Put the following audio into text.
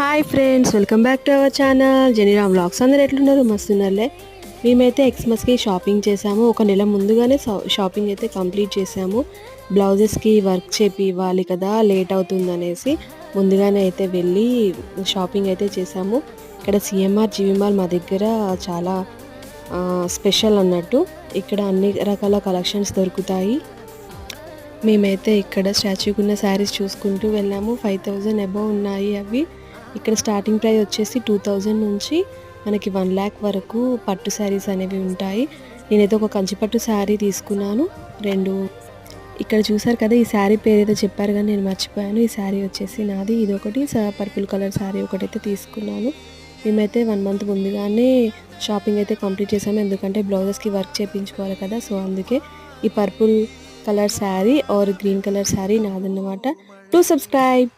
Hi friends, welcome back to our channel జెనీరా vlogs. అందరు ఎట్లున్నారు? మస్తున్నారులే. మేమైతే ఎక్స్మస్కి షాపింగ్ చేసాము. ఒక నెల ముందుగానే షాపింగ్ అయితే కంప్లీట్ చేసాము. బ్లౌజెస్కి వర్క్ చేపి ఇవ్వాలి కదా, లేట్ అవుతుందనేసి ముందుగానే అయితే వెళ్ళి షాపింగ్ అయితే చేసాము. ఇక్కడ సిఎంఆర్ జీవిమాల్ మా దగ్గర చాలా స్పెషల్ అన్నట్టు. ఇక్కడ అన్ని రకాల కలెక్షన్స్ దొరుకుతాయి. మేమైతే ఇక్కడ స్టాచ్యూకున్న శారీస్ చూసుకుంటూ వెళ్ళాము. 5000 అబవ్ ఉన్నాయి అవి. ఇక్కడ స్టార్టింగ్ ప్రైస్ వచ్చేసి 2000 నుంచి మనకి 1 lakh వరకు పట్టు శారీస్ అనేవి ఉంటాయి. నేనైతే ఒక కంచిపట్టు శారీ తీసుకున్నాను. ఇక్కడ చూసారు కదా, ఈ శారీ పేరు ఏదో చెప్పారు కానీ నేను మర్చిపోయాను. ఈ శారీ వచ్చేసి నాది. ఇది ఒకటి పర్పుల్ కలర్ శారీ ఒకటైతే తీసుకున్నాను. మేమైతే 1 month ముందుగానే షాపింగ్ అయితే కంప్లీట్ చేసాము. ఎందుకంటే బ్లౌజెస్కి వర్క్ చేయించుకోవాలి కదా, సో అందుకే ఈ purple colour sari or green colour sari నాదన్నమాట. To subscribe.